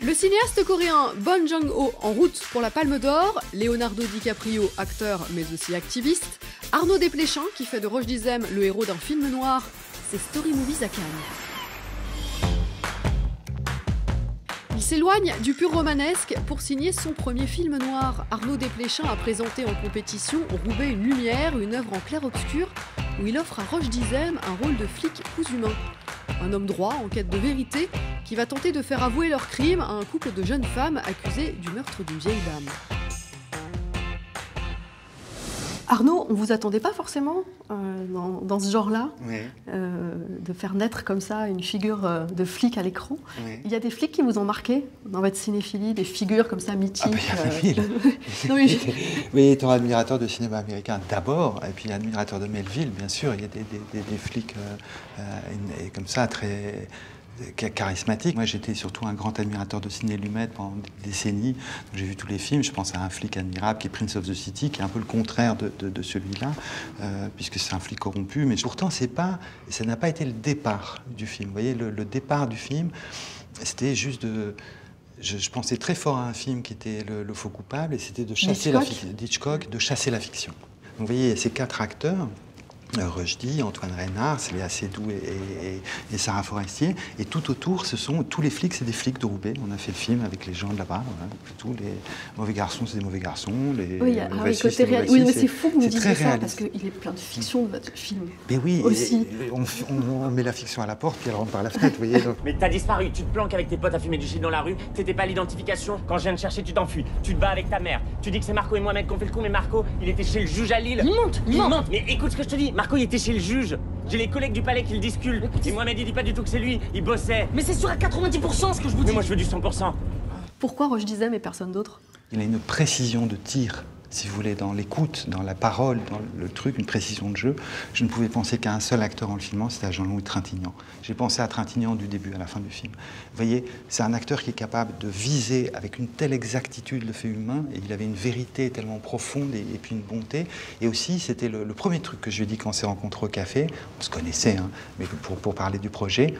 Le cinéaste coréen Bong Joon-ho en route pour la Palme d'Or, Leonardo DiCaprio, acteur mais aussi activiste, Arnaud Desplechin qui fait de Roche Dizem le héros d'un film noir, c'est Story Movies à Cannes. Il s'éloigne du pur romanesque pour signer son premier film noir. Arnaud Desplechin a présenté en compétition Roubaix une lumière, une œuvre en clair-obscur, où il offre à Roche Dizem un rôle de flic cousu-main. Un homme droit en quête de vérité qui va tenter de faire avouer leur crime à un couple de jeunes femmes accusées du meurtre d'une vieille dame. Arnaud, on vous attendait pas forcément dans ce genre-là, oui. De faire naître comme ça une figure de flic à l'écran. Oui. Il y a des flics qui vous ont marqué dans votre cinéphilie, des figures comme ça mythiques. Ah ben, il y en a mille. Oui, étant admirateur de cinéma américain d'abord, et puis admirateur de Melville, bien sûr, il y a des flics et comme ça très charismatique. Moi, j'étais surtout un grand admirateur de Sidney Lumet pendant des décennies. J'ai vu tous les films. Je pense à un flic admirable qui est Prince of the City, qui est un peu le contraire de celui-là, puisque c'est un flic corrompu. Mais pourtant, ça n'a pas été le départ du film. Vous voyez, le départ du film, c'était juste de... Je pensais très fort à un film qui était Le Faux Coupable, et c'était de chasser d'Hitchcock, de chasser la fiction. Donc, vous voyez, ces quatre acteurs, Rushdie, Antoine Reynard, Léa Seydoux et Sarah Forestier. Et tout autour, tous les flics, c'est des flics de Roubaix. On a fait le film avec les gens de là-bas. Voilà. Tous les mauvais garçons, c'est des mauvais garçons. Oui, mais c'est fou que vous me disiez ça, parce qu'il est plein de fiction de votre film. Mais oui, aussi. On met la fiction à la porte, puis elle rentre par la fenêtre, vous voyez. Donc. Mais t'as disparu, tu te planques avec tes potes à fumer du shit dans la rue, t'étais pas à l'identification, quand je viens de chercher, tu t'enfuis, tu te bats avec ta mère, tu dis que c'est Marco et Mohamed qui ont fait le coup, mais Marco, il était chez le juge à Lille. Il monte. Mais écoute ce que je te dis, Marco, il était chez le juge. J'ai les collègues du palais qui le disculent. Et Mohamed, il dit pas du tout que c'est lui, il bossait. Mais c'est sûr à 90% ce que je vous dis. Mais moi, je veux du 100%. Pourquoi Roche Dizem et personne d'autre? Il a une précision de tir, si vous voulez, dans l'écoute, dans la parole, dans le truc, une précision de jeu. Je ne pouvais penser qu'à un seul acteur en le filmant, c'était à Jean-Louis Trintignant. J'ai pensé à Trintignant du début à la fin du film. Vous voyez, c'est un acteur qui est capable de viser avec une telle exactitude le fait humain, et il avait une vérité tellement profonde et puis une bonté. Et aussi, c'était le premier truc que je lui ai dit quand on s'est rencontrés au café. On se connaissait, hein, mais pour parler du projet.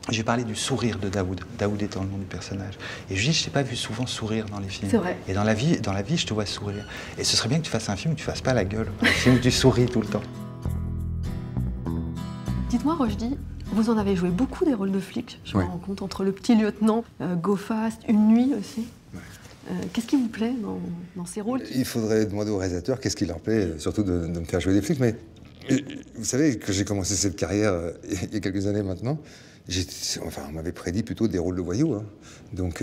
J'ai parlé du sourire de Daoud. Daoud étant le nom du personnage. Et je lui dis, je t'ai pas vu souvent sourire dans les films. C'est vrai. Et dans la vie, je te vois sourire. Et ce serait bien que tu fasses un film où tu fasses pas la gueule. Un film où tu souris tout le temps. Dites-moi, Rushdie, vous en avez joué beaucoup des rôles de flics. Je me rends compte, entre Le Petit Lieutenant, Go Fast, Une Nuit aussi. Ouais. Qu'est-ce qui vous plaît dans ces rôles? Il faudrait demander aux réalisateurs qu'est-ce qui leur plaît, surtout de me faire jouer des flics. Mais vous savez, que j'ai commencé cette carrière il y a quelques années maintenant, on m'avait prédit plutôt des rôles de voyous. Hein. Donc,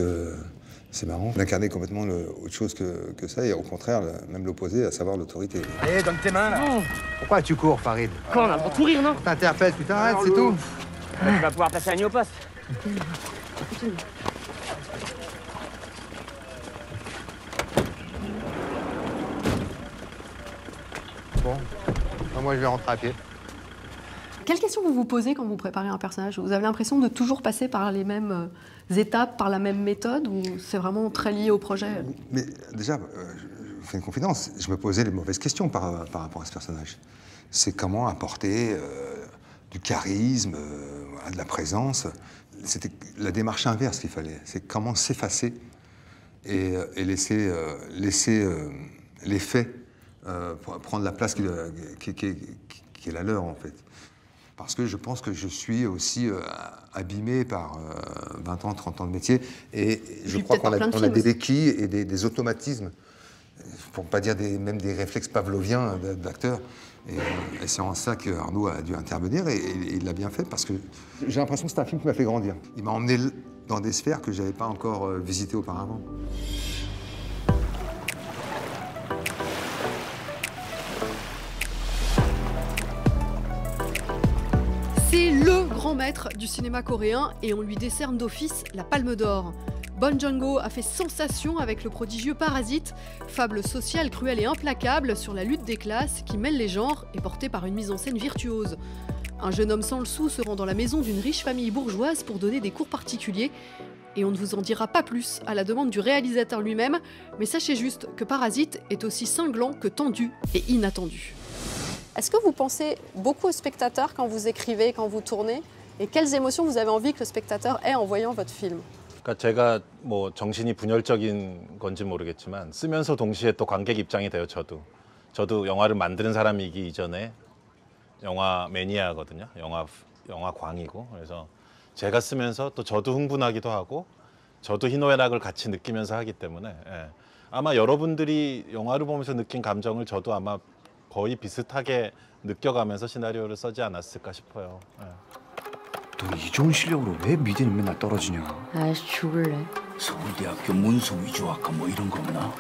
c'est marrant d'incarner complètement autre chose que ça, et au contraire, même l'opposé, à savoir l'autorité. Allez, donne tes mains, là. Oh. Pourquoi tu cours, Farid? Quand on a le droit de courir, non? T'interpelles, tu t'arrêtes, c'est tout. Tu vas pouvoir passer Agneau au poste. Bon, moi je vais rentrer à pied. Quelles questions vous vous posez quand vous préparez un personnage? Vous avez l'impression de toujours passer par les mêmes étapes, par la même méthode, ou c'est vraiment très lié au projet? Mais déjà, je vous fais une confidence, je me posais les mauvaises questions par rapport à ce personnage. C'est comment apporter du charisme, de la présence. C'était la démarche inverse qu'il fallait. C'est comment s'effacer et laisser les faits prendre la place qui est la leur, en fait. Parce que je pense que je suis aussi abîmé par 20 ans, 30 ans de métier. Et je crois qu'on a des béquilles et des automatismes, pour ne pas dire même des réflexes pavloviens d'acteurs. Et c'est en ça qu'Arnaud a dû intervenir, et il l'a bien fait, parce que j'ai l'impression que c'est un film qui m'a fait grandir. Il m'a emmené dans des sphères que je n'avais pas encore visitées auparavant. C'est le grand maître du cinéma coréen et on lui décerne d'office la Palme d'Or. Bong Joon-ho a fait sensation avec le prodigieux Parasite, fable sociale cruelle et implacable sur la lutte des classes qui mêle les genres et portée par une mise en scène virtuose. Un jeune homme sans le sou se rend dans la maison d'une riche famille bourgeoise pour donner des cours particuliers. Et on ne vous en dira pas plus à la demande du réalisateur lui-même, mais sachez juste que Parasite est aussi cinglant que tendu et inattendu. Est-ce que vous pensez beaucoup au spectateur quand vous écrivez, quand vous tournez? Et quelles émotions vous avez envie que le spectateur ait en voyant votre film? 그러니까 제가 뭐 정신이 분열적인 건지 모르겠지만 쓰면서 동시에 또 관객 입장이 돼요. 저도 영화를 만드는 사람이기 이전에 영화 매니아거든요. 영화 광이고. 그래서 제가 쓰면서 또 저도 흥분하기도 하고 저도 희노애락을 같이 느끼면서 하기 때문에 아마 여러분들이 영화를 보면서 느낀 감정을 저도 아마 거의 비슷하게 느껴가면서 시나리오를 쓰지 않았을까 싶어요. 넌 이 좋은 실력으로 왜 미대는 맨날 떨어지냐? 아이씨 죽을래. 서울대학교 문서 위조학과 뭐 이런 거 없나?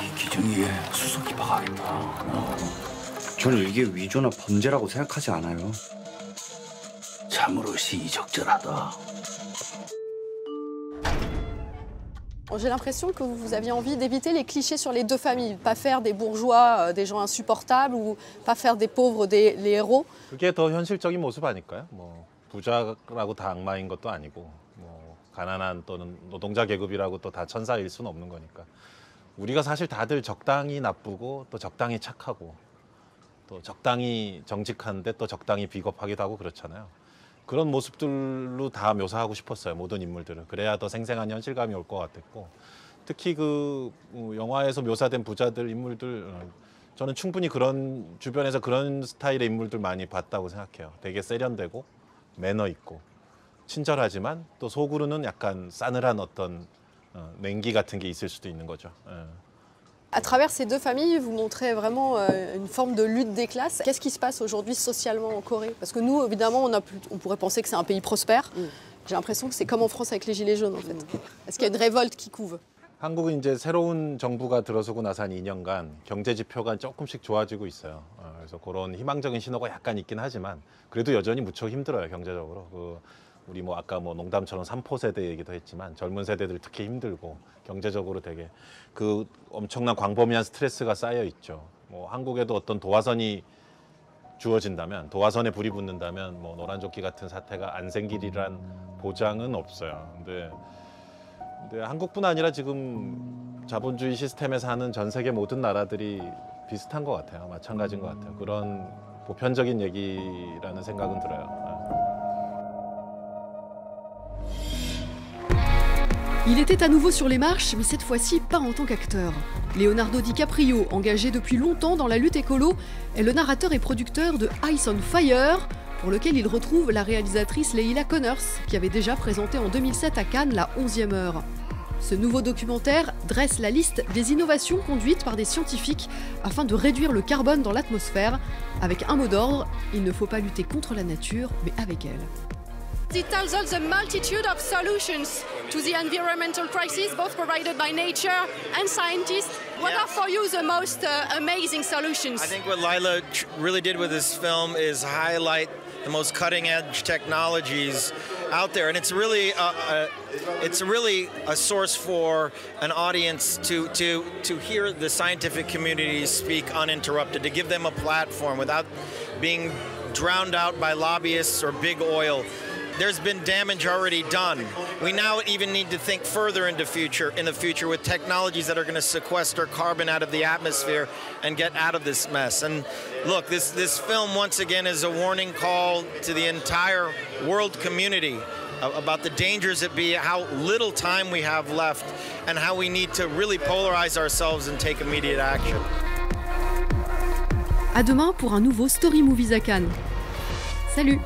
이 기준이에 수석이 박하겠다. 저는 이게 위조나 범죄라고 생각하지 않아요. 참으로 시의적절하다. J'ai l'impression que vous aviez envie d'éviter les clichés sur les deux familles, pas faire des bourgeois des gens insupportables ou pas faire des pauvres les héros. 그게 더 현실적인 모습 아닐까요? 뭐 부자라고 다 악마인 것도 아니고 뭐 가난한 또는 노동자 계급이라고 또 다 천사일 수는 없는 거니까. 우리가 사실 다들 적당히 나쁘고 또 적당히 착하고 또 적당히 정직한데 또 적당히 비겁하기도 하고 그렇잖아요. 그런 모습들로 다 묘사하고 싶었어요. 모든 인물들을. 그래야 더 생생한 현실감이 올 것 같았고 특히 그 영화에서 묘사된 부자들 인물들 저는 충분히 그런 주변에서 그런 스타일의 인물들 많이 봤다고 생각해요. 되게 세련되고 매너 있고 친절하지만 또 속으로는 약간 싸늘한 어떤 냉기 같은 게 있을 수도 있는 거죠. À travers ces deux familles, vous montrez vraiment une forme de lutte des classes. Qu'est-ce qui se passe aujourd'hui socialement en Corée? Parce que nous, évidemment, on pourrait penser que c'est un pays prospère. J'ai l'impression que c'est comme en France avec les Gilets jaunes, en fait. Est-ce qu'il y a une révolte qui couve? 한국은 이제 새로운 정부가 들어서고 나서 한 2년간 경제 지표가 조금씩 좋아지고 있어요. 그래서 그런 희망적인 신호가 약간 있긴 하지만 그래도 여전히 무척 힘들어요, 경제적으로. 우리 뭐 아까 뭐 농담처럼 3포 세대 얘기도 했지만 젊은 세대들 특히 힘들고 경제적으로 되게 그 엄청난 광범위한 스트레스가 쌓여 있죠. 뭐 한국에도 어떤 도화선이 주어진다면 도화선에 불이 붙는다면 뭐 노란조끼 같은 사태가 안 생기리란 보장은 없어요. 근데 한국뿐 아니라 지금 자본주의 시스템에 사는 전 세계 모든 나라들이 비슷한 것 같아요. 마찬가지인 것 같아요. 그런 보편적인 얘기라는 생각은 들어요. Il était à nouveau sur les marches, mais cette fois-ci pas en tant qu'acteur. Leonardo DiCaprio, engagé depuis longtemps dans la lutte écolo, est le narrateur et producteur de Ice on Fire, pour lequel il retrouve la réalisatrice Leila Connors, qui avait déjà présenté en 2007 à Cannes la 11e heure. Ce nouveau documentaire dresse la liste des innovations conduites par des scientifiques afin de réduire le carbone dans l'atmosphère. Avec un mot d'ordre, il ne faut pas lutter contre la nature, mais avec elle. It tells us the multitude of solutions to the environmental crisis, both provided by nature and scientists. What are for you the most amazing solutions? I think what Leila really did with this film is highlight the most cutting-edge technologies out there, and it's really a source for an audience to hear the scientific community speak uninterrupted, to give them a platform without being drowned out by lobbyists or big oil. There's been damage already done. We now even need to think further in the future with technologies that are going to sequester carbon out of the atmosphere and get out of this mess. And look, this film once again is a warning call to the entire world community about the dangers that be, how little time we have left, and how we need to really polarize ourselves and take immediate action. À demain pour un nouveau Story Movies à Cannes. Salut!